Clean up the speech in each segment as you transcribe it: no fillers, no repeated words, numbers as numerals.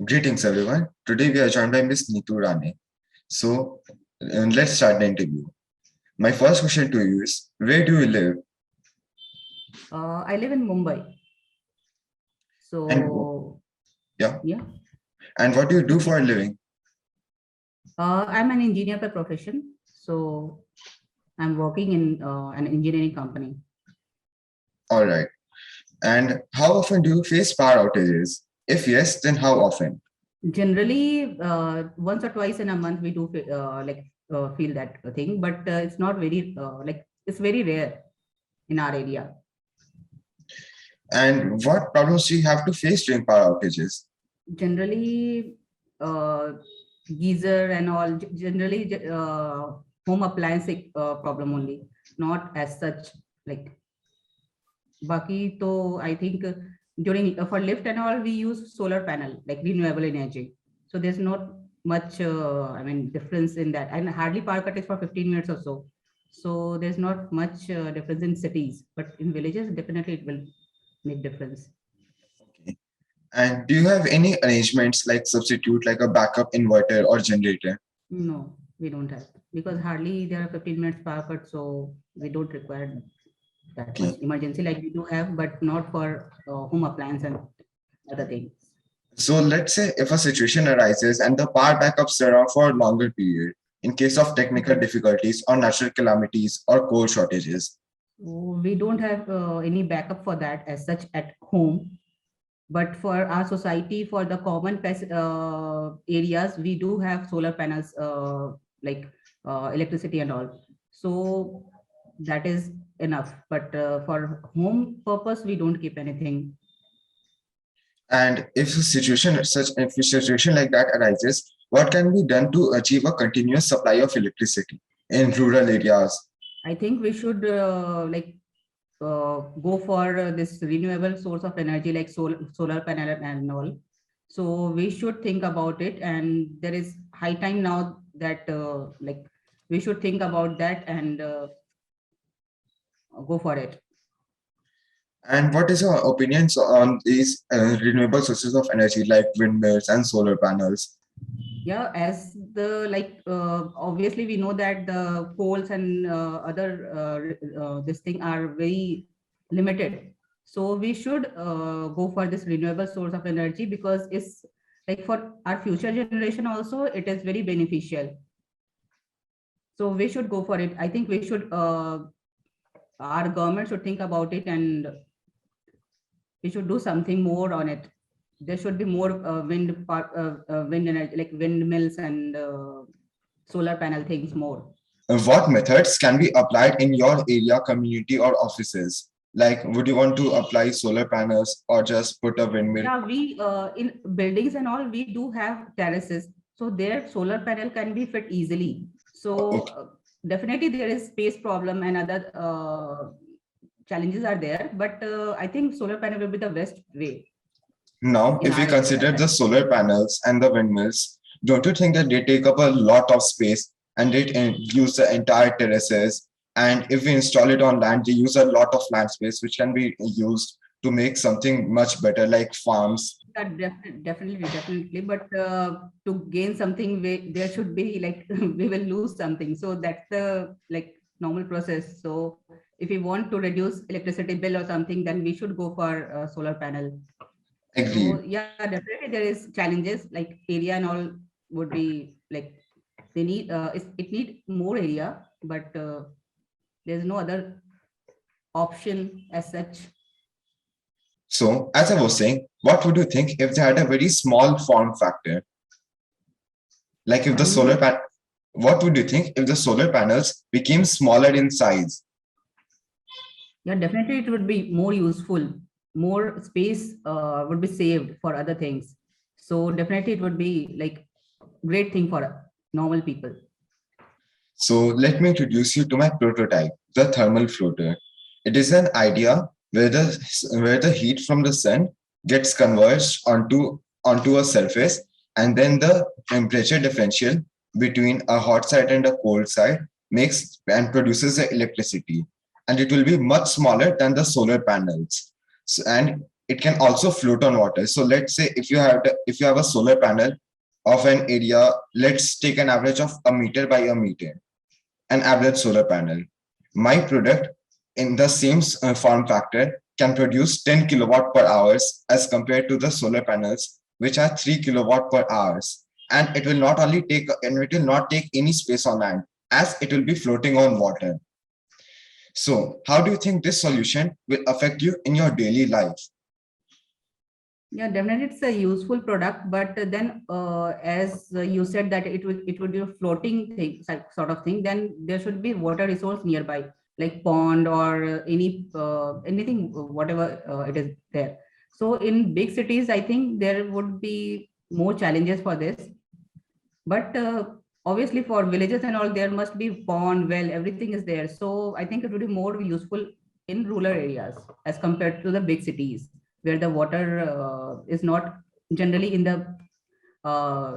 Greetings, everyone. Today we are joined by Miss Neetu Rane. So let's start the interview. My first question to you is, where do you live? I live in Mumbai. And So, yeah, yeah, and what do you do for a living? I'm an engineer by profession. So, I'm working in an engineering company. All right. And how often do you face power outages? If yes, then how often? Generally, once or twice in a month, we do feel that thing, but it's not very it's very rare in our area. And what problems do you have to face during power outages? Generally, uh, geyser and all. Generally, home appliance problem only, not as such like. Baki, so I think during for lift and all we use solar panel like renewable energy. So there's not much difference in that, and hardly power cut is for 15 minutes or so. So there's not much difference in cities, but in villages definitely it will make difference. Okay. And do you have any arrangements like substitute, like a backup inverter or generator? No, we don't have, because hardly there are 15 minutes power cut, so we don't require that much Okay. emergency like we do have, but not for home appliance and other things. So let's say if a situation arises and the power backups are out for a longer period in case of technical difficulties or natural calamities or coal shortages. So we don't have any backup for that as such at home, but for our society, for the common areas, we do have solar panels, like electricity and all. So that is enough. But for home purpose, we don't keep anything. And if a situation like that arises, what can be done to achieve a continuous supply of electricity in rural areas? I think we should go for this renewable source of energy like solar panel and all. So we should think about it, and there is high time now that we should think about that and go for it. And what is your opinions on these renewable sources of energy like windmills and solar panels? Yeah, as the obviously we know that the coals and other this thing are very limited, so we should go for this renewable source of energy, because it's like for our future generation also it is very beneficial. So we should go for it. I think we should our government should think about it, and we should do something more on it. There should be more wind energy like windmills and solar panel things more. What methods can be applied in your area, community, or offices? Like, would you want to apply solar panels or just put a windmill? Yeah, we in buildings and all we do have terraces, so their solar panel can be fit easily. So Okay. definitely there is space problem and other challenges are there, but I think solar panel will be the best way Now, in if we our area. consider the solar panels and the windmills, don't you think that they take up a lot of space and they use the entire terraces? And if we install it on land, they use a lot of land space, which can be used to make something much better, like farms. Yeah, definitely. But to gain something, there should be like we will lose something. So that's the like normal process. So if we want to reduce electricity bill or something, then we should go for solar panel. So Agreed. yeah, definitely there is challenges like area and all would be like they need it need more area, but there's no other option as such. So, as I was saying, what would you think if they had a very small form factor? Like if the Can you? what would you think if the solar panels became smaller in size? Yeah, definitely it would be more useful. More space would be saved for other things. So definitely it would be like great thing for normal people. So let me introduce you to my prototype, the thermal floater. It is an idea where the heat from the sun gets converged onto a surface, and then the temperature differential between a hot side and a cold side makes and produces the electricity. And it will be much smaller than the solar panels. So, and it can also float on water. So let's say if you have a solar panel of an area, let's take an average of a meter by a meter, an average solar panel. My product in the same form factor can produce 10 kilowatt per hours as compared to the solar panels, which are 3 kilowatt per hours. And it will not take any space on land, as it will be floating on water. So how do you think this solution will affect you in your daily life? Yeah, definitely it's a useful product, but then as you said that it would be a floating thing, sort of thing, then there should be water resource nearby, like pond or anything, whatever it is there. So in big cities, I think there would be more challenges for this. But obviously for villages and all, there must be pond, well, everything is there. So I think it would be more useful in rural areas as compared to the big cities, where the water is not generally in the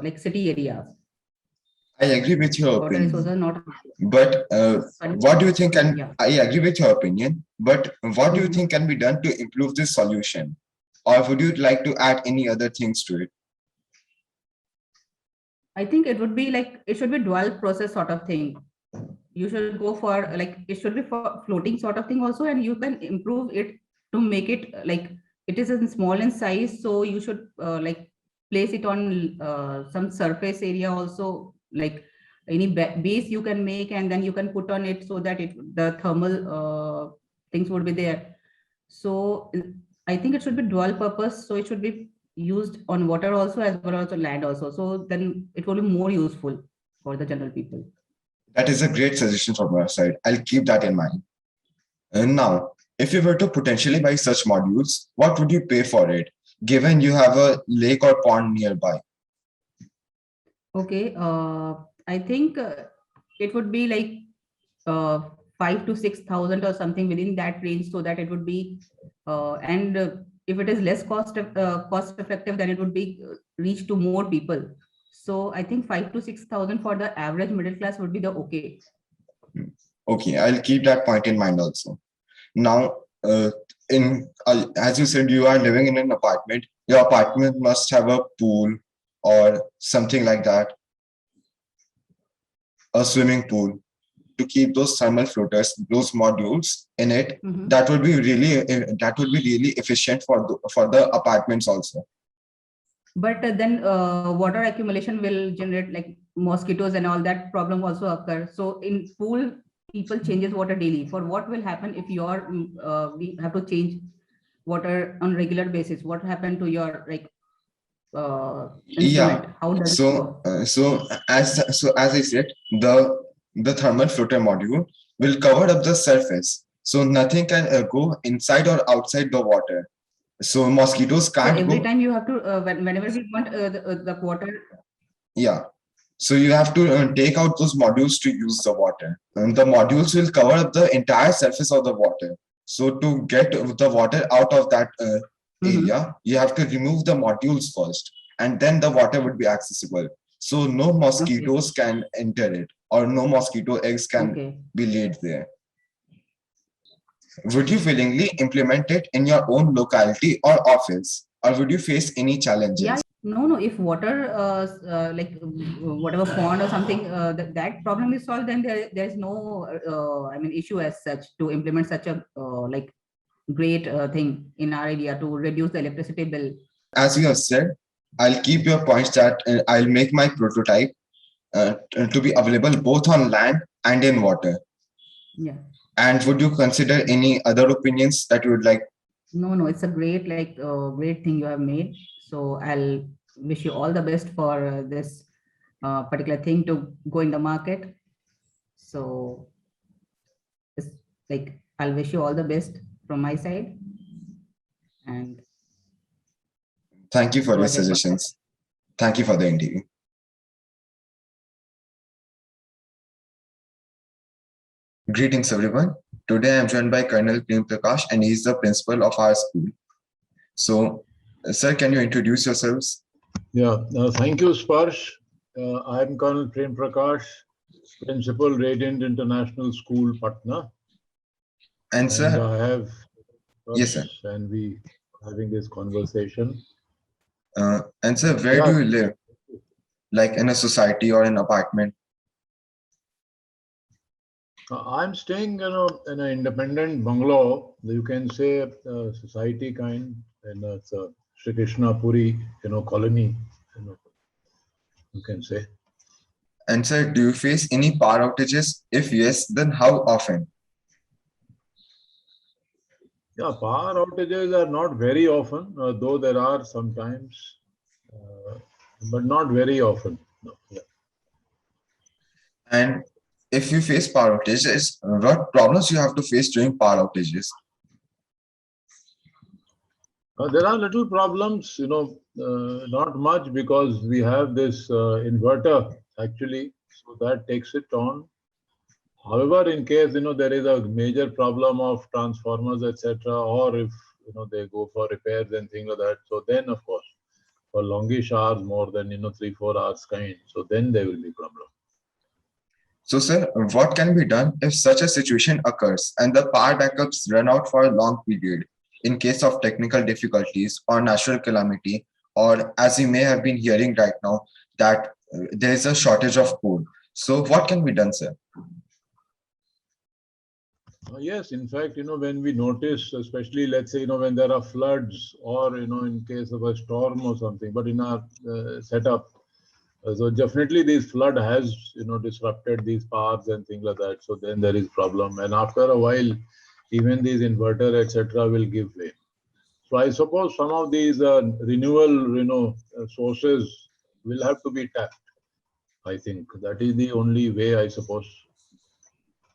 like city areas. I agree with your Water resources opinion, are not. but what do you think? And Yeah. I agree with your opinion, but what do you Mhm. think can be done to improve this solution? Or would you like to add any other things to it? I think it would be like, it should be dual process sort of thing. You should go for like, it should be for floating sort of thing also, and you can improve it to make it like, it is in small in size, so you should like place it on some surface area also, like any base you can make, and then you can put on it so that the thermal things would be there. So I think it should be dual purpose, so it should be used on water also as well as on land also, so then it will be more useful for the general people. That is a great suggestion from our side. I'll keep that in mind. And now, if you were to potentially buy such modules, what would you pay for it, given you have a lake or pond nearby? Okay, I think it would be like 5 to 6 thousand or something within that range, so that it would be and if it is less cost effective, then it would be reach to more people. So I think 5 to 6 thousand for the average middle class would be the okay. Okay, I'll keep that point in mind also. Now, as you said, you are living in an apartment. Your apartment must have a pool or something like that, a swimming pool to keep those thermal floaters, those modules in it. Mhm. That would be really efficient for the apartments also. But then water accumulation will generate like mosquitoes and all that problem also occur. So in pool, people changes water daily. For what will happen if we have to change water on regular basis? What happened to your like Yeah. instrument? How does it work? So as I said, the thermal floater module will cover up the surface, so nothing can go inside or outside the water. So mosquitoes So can't every go. time you have to whenever we want the water. Yeah. So you have to take out those modules to use the water. And the modules will cover up the entire surface of the water. So to get the water out of that area, you have to remove the modules first, and then the water would be accessible. So no Okay. mosquitoes can enter it, or no mosquito eggs can Okay. be laid there. Would you willingly implement it in your own locality or office, or would you face any challenges? Yeah. No. If water, like whatever pond or something, that problem is solved, then there's no, I mean, issue as such to implement such a like great thing in our area to reduce the electricity bill. As you have said, I'll keep your points that I'll make my prototype to be available both on land and in water. Yeah. And would you consider any other opinions that you would like? No. It's a great great thing you have made. So I'll wish you all the best for this particular thing to go in the market. So it's like, I'll wish you all the best from my side, and Thank you for go your ahead for that. suggestions. Thank you for the interview. Greetings, everyone. Today I'm joined by Colonel Prem Prakash, and he's the principal of our school. So, sir, can you introduce yourselves? Yeah, thank you, Sparsh. I'm Colonel Prem Prakash, Principal, Radiant International School, Patna. And sir, I have yes, sir. and we having this conversation. And sir, where do you live? Like in a society or an apartment? I'm staying, in an independent bungalow. You can say society kind, and it's a Sri Krishna Puri, colony. You can say. And sir, do you face any power outages? If yes, then how often? Yeah, power outages are not very often, though there are sometimes, but not very often. No. Yeah. And if you face power outages, what problems you have to face during power outages? There are little problems, not much because we have this inverter actually, so that takes it on. However, in case there is a major problem of transformers, etc., or if they go for repairs and things like that, so then of course for longish hours, more than 3-4 hours kind, so then there will be problem. So sir, what can be done if such a situation occurs and the power backups run out for a long period in case of technical difficulties or natural calamity, or as you may have been hearing right now, that there is a shortage of coal. So what can be done, sir? Yes, in fact, when we notice, especially let's say, when there are floods or, in case of a storm or something, but in our setup, so definitely this flood has, disrupted these paths and things like that. So then there is problem. And after a while, even these inverter, etc., will give way. So I suppose some of these renewable, sources will have to be tapped. I think that is the only way, I suppose.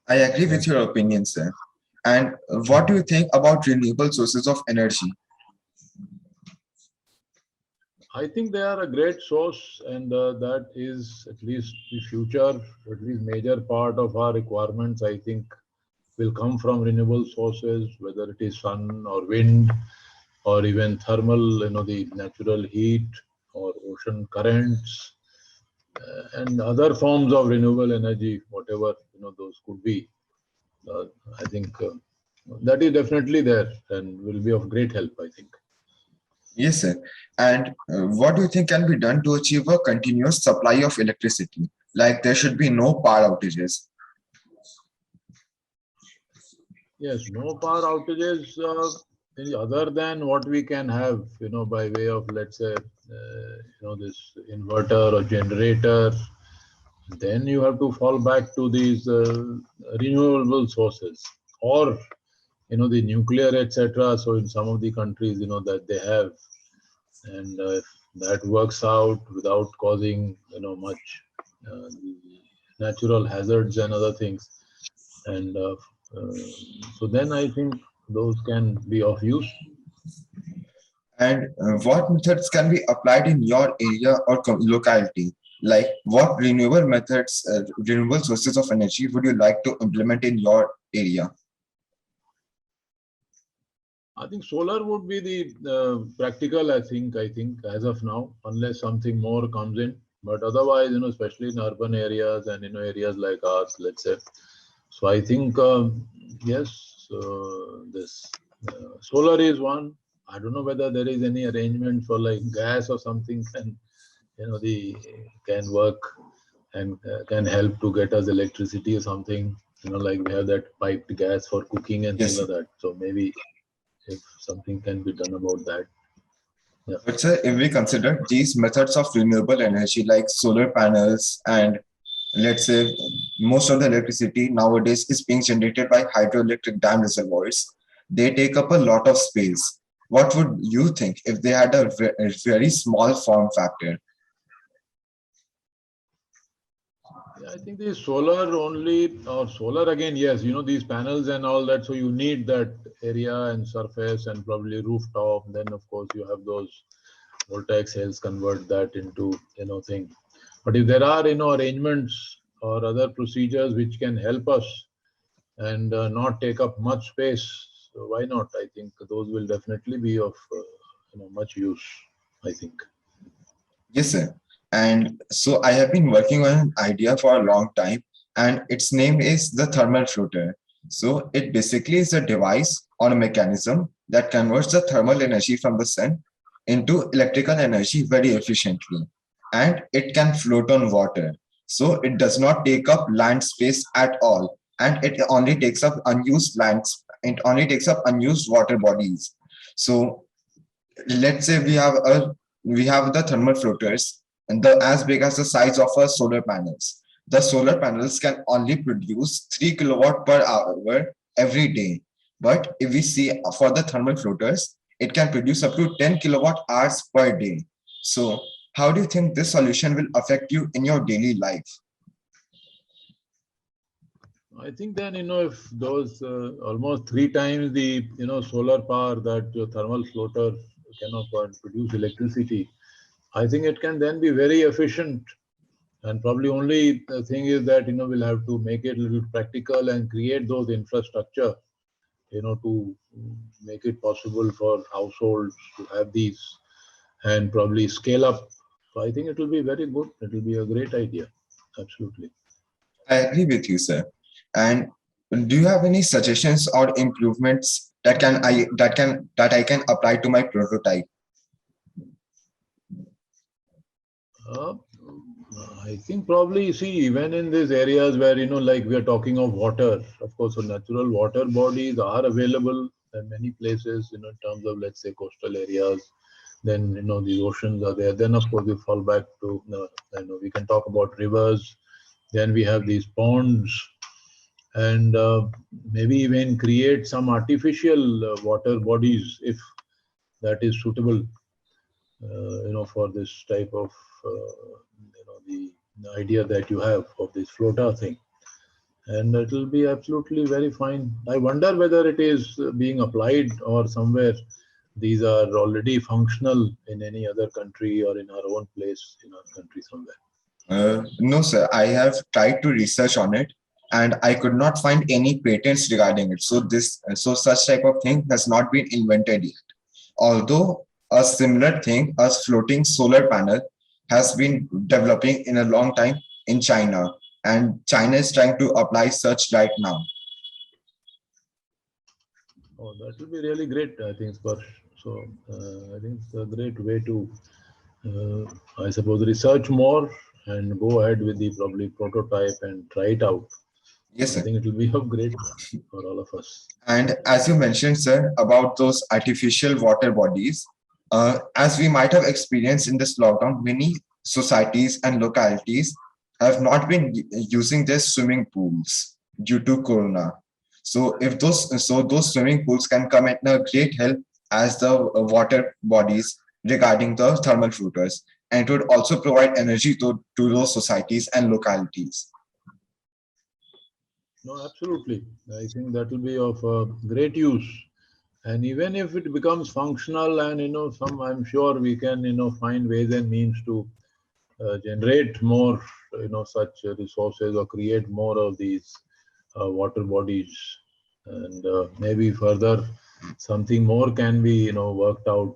I agree with your opinion, sir. And what do you think about renewable sources of energy? I think they are a great source, and that is at least the future, at least major part of our requirements, I think, will come from renewable sources, whether it is sun or wind, or even thermal, the natural heat or ocean currents, and other forms of renewable energy, whatever, those could be. I think that is definitely there and will be of great help, I think. Yes, sir. And what do you think can be done to achieve a continuous supply of electricity? Like there should be no power outages. Yes, no power outages other than what we can have, by way of, let's say, this inverter or generator. Then you have to fall back to these renewable sources or, the nuclear, etc. So in some of the countries, that they have, and if that works out without causing, much natural hazards and other things, and so then I think those can be of use. And what methods can be applied in your area or locality? Like what renewable methods, renewable sources of energy would you like to implement in your area? I think solar would be the practical, I think, as of now, unless something more comes in. But otherwise, especially in urban areas and, areas like ours, let's say. So I think, yes, this solar is one. I don't know whether there is any arrangement for like gas or something can, can work and can help to get us electricity or something, like we have that piped gas for cooking and things like that. So maybe if something can be done about that. Yeah. But sir, if we consider these methods of renewable energy like solar panels, and let's say most of the electricity nowadays is being generated by hydroelectric dam reservoirs, they take up a lot of space. What would you think if they had a very small form factor? I think the solar only, or solar again, yes, these panels and all that. So you need that area and surface and probably rooftop. Then of course you have those voltaic cells, convert that into, thing. But if there are, arrangements or other procedures which can help us and not take up much space, so why not? I think those will definitely be of, much use, I think. Yes, sir. And so I have been working on an idea for a long time, and its name is the thermal floater. So it basically is a device or a mechanism that converts the thermal energy from the sun into electrical energy very efficiently. And it can float on water. So it does not take up land space at all. And it only takes up unused lands. It only takes up unused water bodies. So let's say we have the thermal floaters and the as big as the size of a solar panels. The solar panels can only produce 3 kilowatt per hour every day. But if we see for the thermal floaters, it can produce up to 10 kilowatt hours per day. So how do you think this solution will affect you in your daily life? I think then, if those almost 3 times the, solar power that your thermal floater cannot produce electricity, I think it can then be very efficient. And probably only the thing is that, we'll have to make it a little practical and create those infrastructure, to make it possible for households to have these and probably scale up. So I think it will be very good. It will be a great idea. Absolutely. I agree with you, sir. And do you have any suggestions or improvements that I can apply to my prototype? I think probably, see, even in these areas where, like we are talking of water, of course, so natural water bodies are available in many places, in terms of, let's say, coastal areas. Then, the oceans are there. Then, of course, we fall back to, we can talk about rivers. Then we have these ponds, and maybe even create some artificial water bodies if that is suitable, for this type of, the idea that you have of this floater thing. And it will be absolutely very fine. I wonder whether it is being applied or somewhere these are already functional in any other country or in our own place in our country somewhere. No, sir. I have tried to research on it, and I could not find any patents regarding it. So such type of thing has not been invented yet. Although a similar thing, a floating solar panel, has been developing in a long time in China, and China is trying to apply such right now. Oh, that will be really great, I think, Sparsh. So I think it's a great way to, I suppose, research more and go ahead with the probably prototype and try it out. Yes, I sir. think it will be of great for all of us. And as you mentioned, sir, about those artificial water bodies, as we might have experienced in this lockdown, many societies and localities have not been using their swimming pools due to corona. So if those swimming pools can come at a great help as the water bodies regarding the thermal floaters, and it would also provide energy to those societies and localities. No, absolutely. I think that will be of great use. And even if it becomes functional and, I'm sure we can, find ways and means to generate more, such resources or create more of these water bodies. And maybe further something more can be, worked out,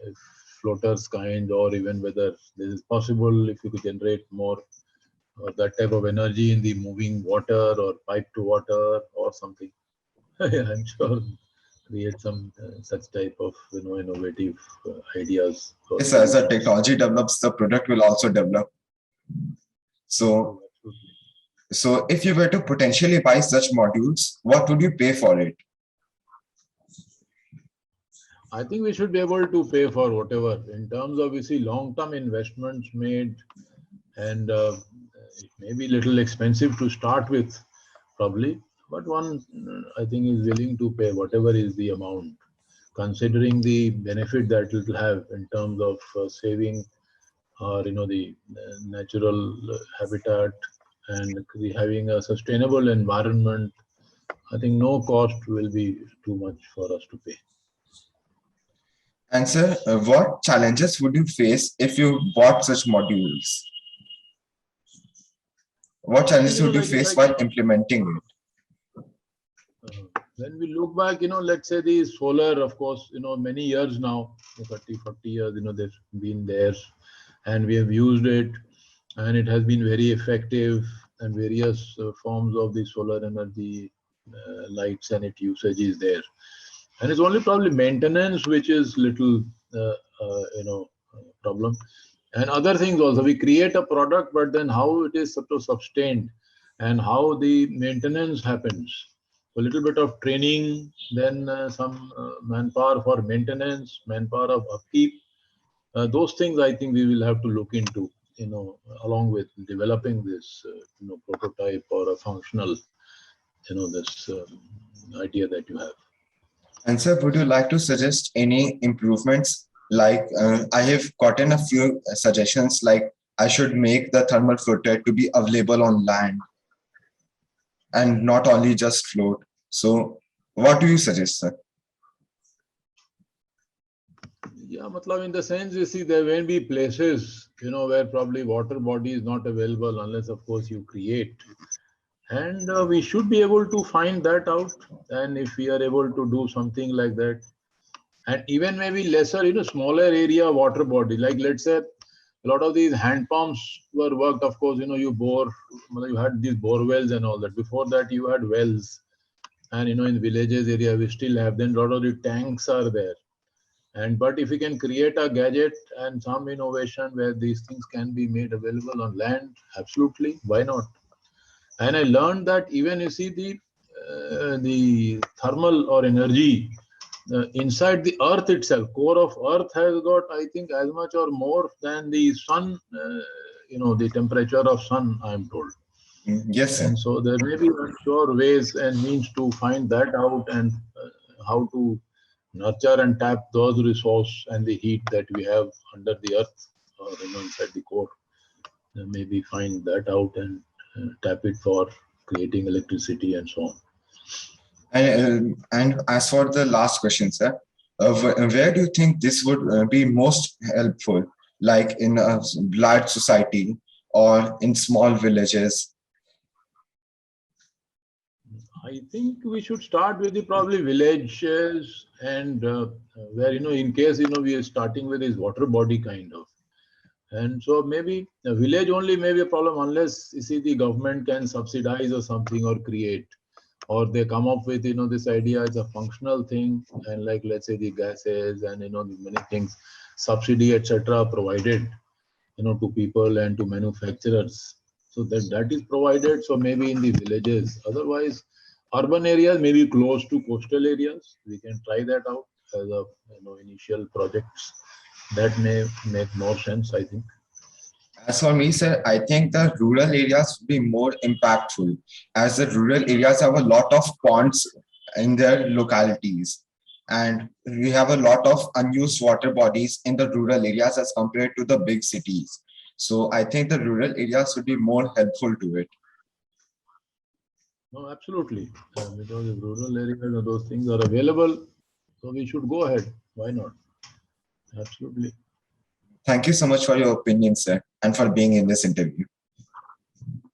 if floaters kind, or even whether this is possible if you could generate more or that type of energy in the moving water or pipe to water or something. I'm sure create some such type of, innovative ideas. Yes, as the technology develops, the product will also develop. So, so if you were to potentially buy such modules, what would you pay for it? I think we should be able to pay for whatever in terms of, long-term investments made, and it may be a little expensive to start with, probably, but one, I think, is willing to pay whatever is the amount, considering the benefit that it will have in terms of saving or, the natural habitat and having a sustainable environment. I think no cost will be too much for us to pay. And sir, what challenges would you face if you bought such modules? What challenges would you face while implementing it? When we look back, let's say the solar, of course, many years now, 30, 40 years, they've been there and we have used it, and it has been very effective, and various forms of the solar energy lights and its usage is there. And it's only probably maintenance which is little, problem. And other things also, we create a product, but then how it is sustained and how the maintenance happens. So a little bit of training, then some manpower for maintenance, manpower of upkeep. Those things I think we will have to look into, along with developing this, prototype or a functional, this idea that you have. And sir, would you like to suggest any improvements? Like I have gotten a few suggestions, like I should make the thermal floater to be available on land and not only just float. So what do you suggest, sir? Yeah, in the sense, you see, there may be places, where probably water body is not available unless, of course, you create. And we should be able to find that out. And if we are able to do something like that, and even maybe lesser, smaller area water body, like let's say a lot of these hand pumps were worked, of course, you bore, you had these bore wells and all that. Before that, you had wells. And, in villages area, we still have, then a lot of the tanks are there. But if we can create a gadget and some innovation where these things can be made available on land, absolutely, why not? And I learned that even you see the thermal or energy inside the earth itself, core of earth has got, I think, as much or more than the sun, the temperature of sun, I am told. Yes, sir. And so there may be, I'm sure, ways and means to find that out and how to nurture and tap those resources and the heat that we have under the earth or inside the core. Maybe find that out and tap it for creating electricity and so on. And as for the last question, sir, where do you think this would be most helpful? Like in a large society or in small villages? I think we should start with the probably villages and where, in case, we are starting with this water body kind of. And so maybe a village only may be a problem unless you see the government can subsidize or something or create, or they come up with, this idea as a functional thing. And like, let's say the gases and, the many things, subsidy, etc. provided, to people and to manufacturers. So that is provided. So maybe in the villages, otherwise, urban areas may be close to coastal areas. We can try that out as a initial projects. That may make more sense, I think. As for me, sir, I think the rural areas would be more impactful, as the rural areas have a lot of ponds in their localities. And we have a lot of unused water bodies in the rural areas as compared to the big cities. So I think the rural areas would be more helpful to it. No, absolutely. Because if rural areas, those things are available, so we should go ahead. Why not? Absolutely. Thank you so much for your opinion, sir, and for being in this interview.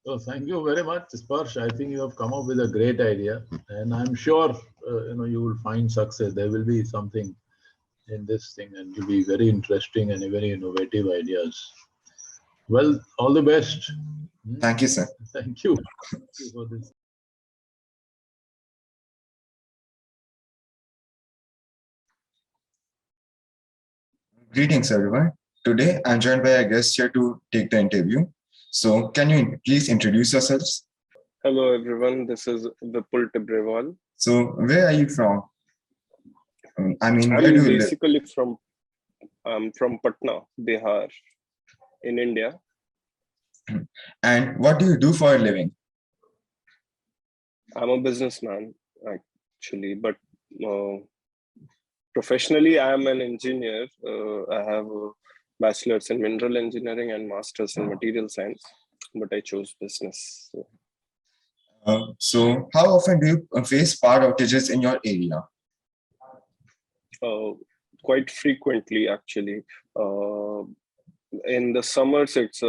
So thank you very much, Sparsh. I think you have come up with a great idea, and I'm sure you will find success. There will be something in this thing, and it will be very interesting and very innovative ideas. Well, all the best. Thank you, sir. Thank you. Thank you for this. Greetings, everyone. Today, I'm joined by a guest here to take the interview. So, can you please introduce yourselves? Hello, everyone. This is Vipul Tibrewal. So, where are you from? I mean, where I'm do you live? basically from Patna, Bihar, in India. And what do you do for a living? I'm a businessman, actually, but professionally, I am an engineer. I have a bachelor's in mineral engineering and master's in material science, but I chose business. So, how often do you face power outages in your area? Quite frequently, actually. In the summers, it's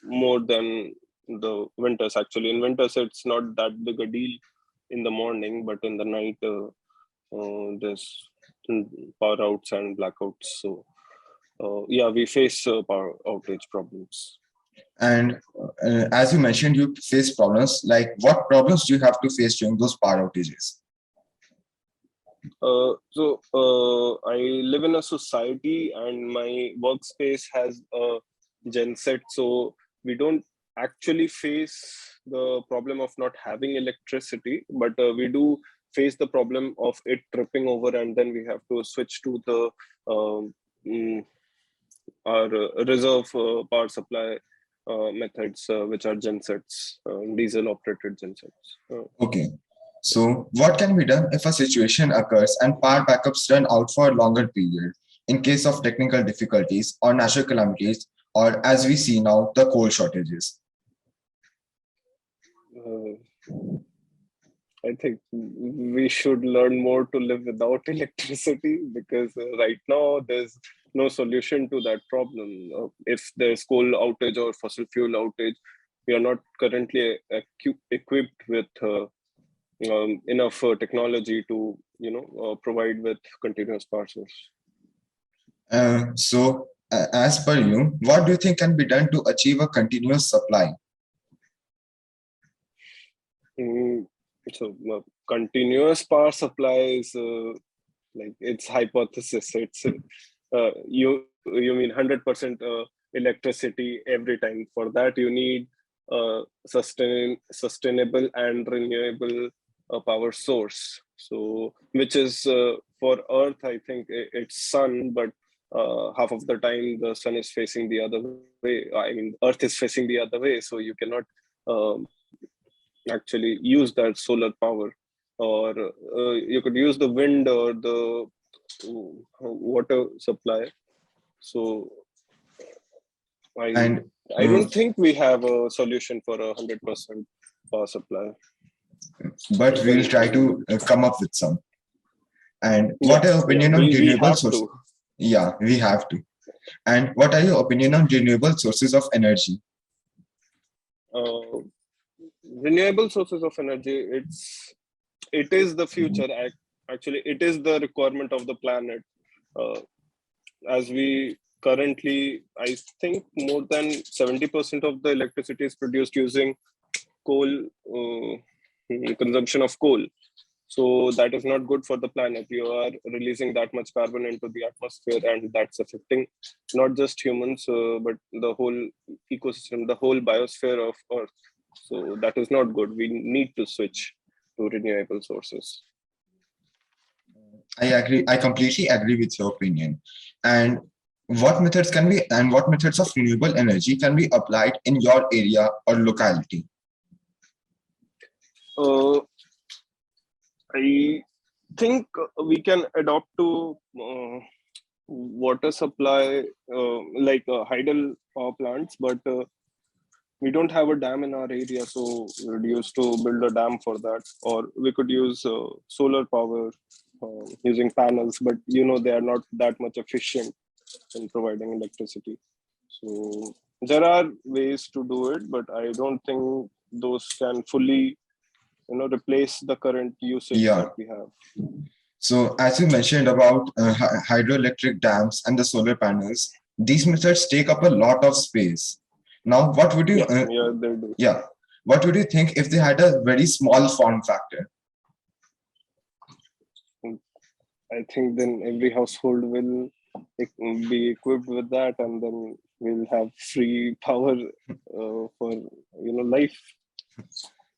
more than the winters. Actually, in winters, it's not that big a deal in the morning, but in the night, there's power outs and blackouts. So, yeah, we face power outage problems. And as you mentioned, you face problems. Like, what problems do you have to face during those power outages? I live in a society and my workspace has a genset, so we don't actually face the problem of not having electricity, but we do face the problem of it tripping over, and then we have to switch to the um, mm, our reserve power supply methods, which are gensets, diesel operated gensets. Okay. So what can be done if a situation occurs and power backups run out for a longer period in case of technical difficulties or natural calamities, or as we see now, the coal shortages? I think we should learn more to live without electricity, because right now there's no solution to that problem. If there's coal outage or fossil fuel outage, we are not currently equipped with enough technology to provide with continuous power source. As per you, what do you think can be done to achieve a continuous supply? So continuous power supply is like it's hypothesis. It's you mean 100% electricity every time. For that you need sustainable and renewable power source. So which is for Earth, I think it's sun, but half of the time the sun is facing the other way. I mean, Earth is facing the other way, so you cannot actually use that solar power, or you could use the wind or the water supply. So And I don't think we have a solution for 100% power supply. but we'll try to come up with some. And what are your opinion on we renewable have sources? to. Yeah, we have to. And what are your opinion on renewable sources of energy? Renewable sources of energy, it is the future. Actually, it is the requirement of the planet. As we currently, I think more than 70% of the electricity is produced using coal, consumption of coal. So that is not good for the planet. You are releasing that much carbon into the atmosphere, and that's affecting not just humans, but the whole ecosystem, the whole biosphere of Earth. So that is not good. We need to switch to renewable sources. I agree. I completely agree with your opinion. And what methods of renewable energy can be applied in your area or locality? I think we can adopt to water supply, like hydel power plants, but we don't have a dam in our area, so we'd use to build a dam for that, or we could use solar power using panels, but they are not that much efficient in providing electricity. So there are ways to do it, but I don't think those can fully replace the current usage that we have. So as you mentioned about hydroelectric dams and the solar panels, these methods take up a lot of space. Now, what would you they do. What would you think if they had a very small form factor? I think then every household will be equipped with that, and then we'll have free power for life.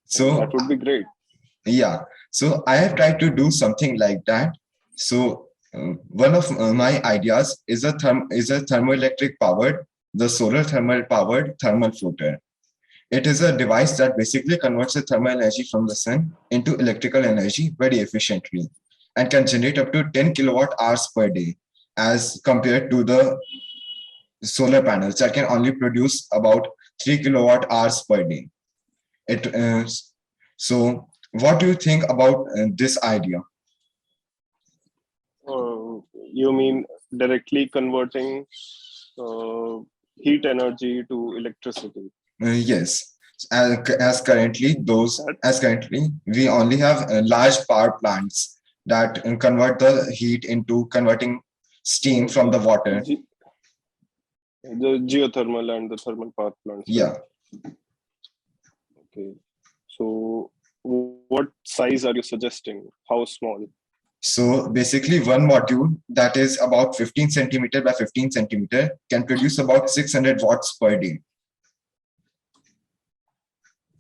So that would be great. Yeah, so I have tried to do something like that. So one of my ideas is a thermoelectric powered, the solar thermal powered thermal floater. It is a device that basically converts the thermal energy from the sun into electrical energy very efficiently and can generate up to 10 kilowatt hours per day, as compared to the solar panels that can only produce about 3 kilowatt hours per day. So what do you think about this idea? You mean directly converting heat energy to electricity? Yes. As currently we only have large power plants that convert the heat into converting steam from the water. The geothermal and the thermal power plants. Yeah. Right? Okay. So what size are you suggesting? How small? So basically one module that is about 15 centimeter by 15 centimeter can produce about 600 watts per day.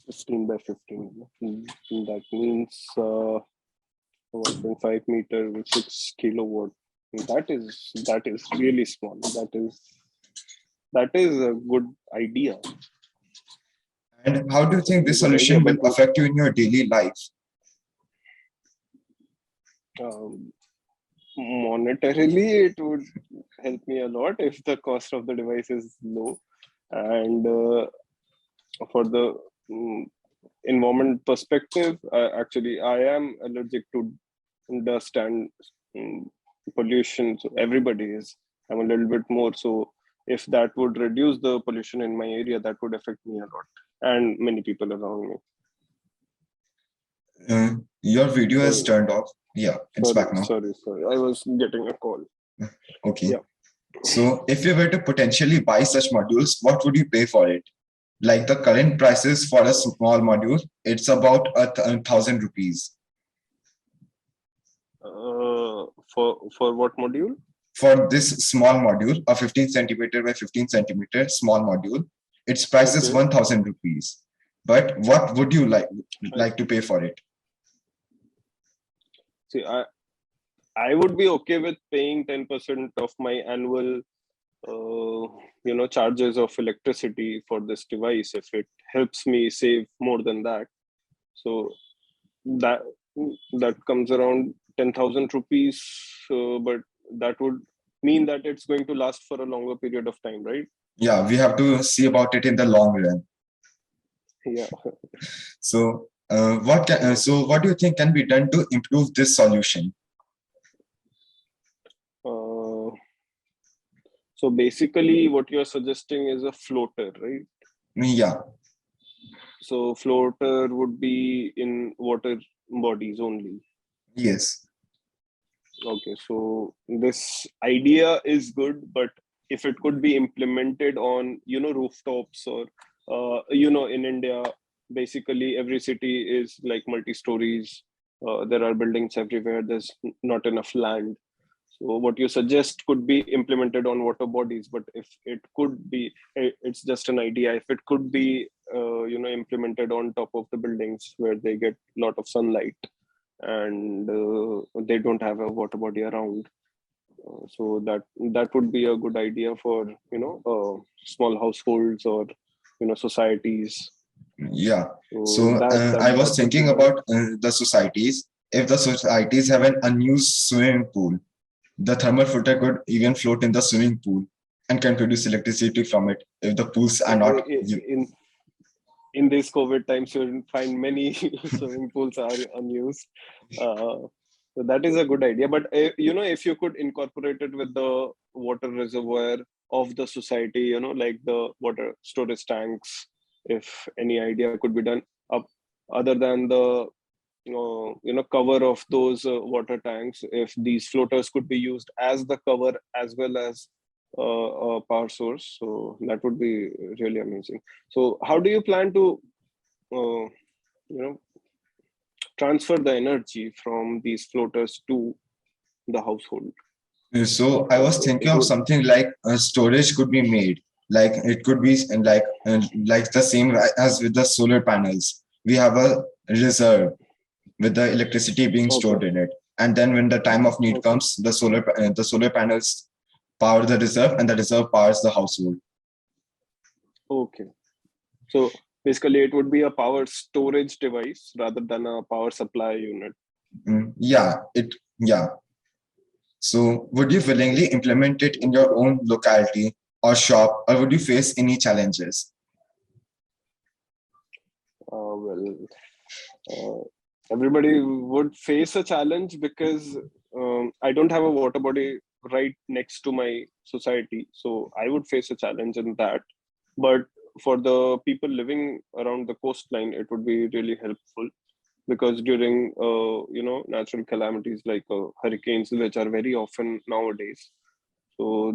15 by 15. That means 1.5 meter with 6 kilowatt. That is really small. That is a good idea. And how do you think this Good idea, solution will but affect you in your daily life? Monetarily, it would help me a lot if the cost of the device is low, and for the environment perspective, actually, I am allergic to dust and pollution. So everybody is. I'm a little bit more. So if that would reduce the pollution in my area, that would affect me a lot and many people around me. Your video is Sorry. turned off. Yeah, it's back now. Sorry. I was getting a call. Okay. Yeah. So if you were to potentially buy such modules, what would you pay for it? Like the current prices for a small module, it's about 1,000 rupees. For what module? For this small module, a 15 centimeter by 15 centimeter small module, its price is Okay. 1,000 rupees. But what would you like to pay for it? See, I would be okay with paying 10% of my annual charges of electricity for this device if it helps me save more than that. So that comes around 10,000 rupees, but that would mean that it's going to last for a longer period of time, right? Yeah, we have to see about it in the long run. Yeah. So what do you think can be done to improve this solution? So basically what you're suggesting is a floater, right? Yeah. So floater would be in water bodies only. Yes. Okay, so this idea is good, but if it could be implemented on, rooftops or, in India, basically every city is like multi-stories. There are buildings everywhere. There's not enough land. So what you suggest could be implemented on water bodies, but if it could be, it's just an idea. If it could be, implemented on top of the buildings where they get a lot of sunlight and they don't have a water body around, so that would be a good idea for small households or societies. Yeah. So That I was could be thinking done. about the societies. If the societies have an unused swimming pool, the thermal filter could even float in the swimming pool and can produce electricity from it if the pools are not. In these COVID times, you'll find many swimming pools are unused. So that is a good idea. But if you could incorporate it with the water reservoir of the society, like the water storage tanks, if any idea could be done up other than the cover of those water tanks, if these floaters could be used as the cover as well as a power source, so that would be really amazing. So how do you plan to transfer the energy from these floaters to the household? So I was thinking of something like storage could be made. Like it could be like the same as with the solar panels. We have a reserve with the electricity being stored in it, and then when the time of need comes, the solar panels power the reserve, and the reserve powers the household. Okay, so basically it would be a power storage device rather than a power supply unit. Yeah. So would you willingly implement it in your own locality or shop, or would you face any challenges? Everybody would face a challenge because I don't have a water body right next to my society. So I would face a challenge in that. But for the people living around the coastline, it would be really helpful because during, natural calamities like hurricanes, which are very often nowadays. So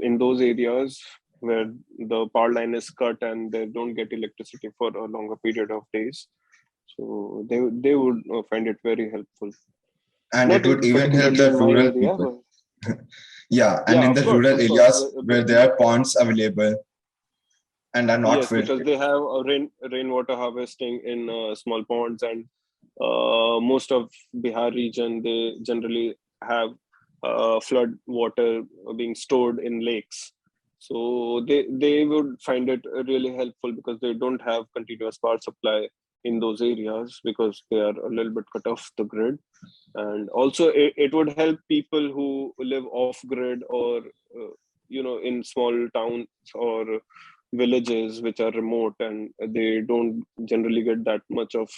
in those areas where the power line is cut and they don't get electricity for a longer period of days, so they would find it very helpful. And Not it would even help particularly the in my rural area, people. but Yeah, and yeah, in the rural of course. areas where there are ponds available and are not Yes, filled. because they have a rainwater harvesting in small ponds, and most of Bihar region they generally have flood water being stored in lakes. So they would find it really helpful because they don't have continuous power supply in those areas because they are a little bit cut off the grid. And also it would help people who live off grid or in small towns or villages which are remote and they don't generally get that much of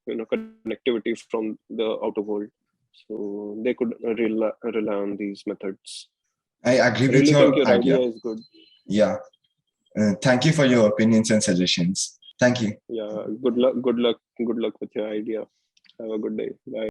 connectivity from the outer world, so they could rely on these methods. I agree I with really think your your idea. idea is good. Yeah. Thank you for your opinions and suggestions. Thank you. Yeah, good luck with your idea. Have a good day. Bye.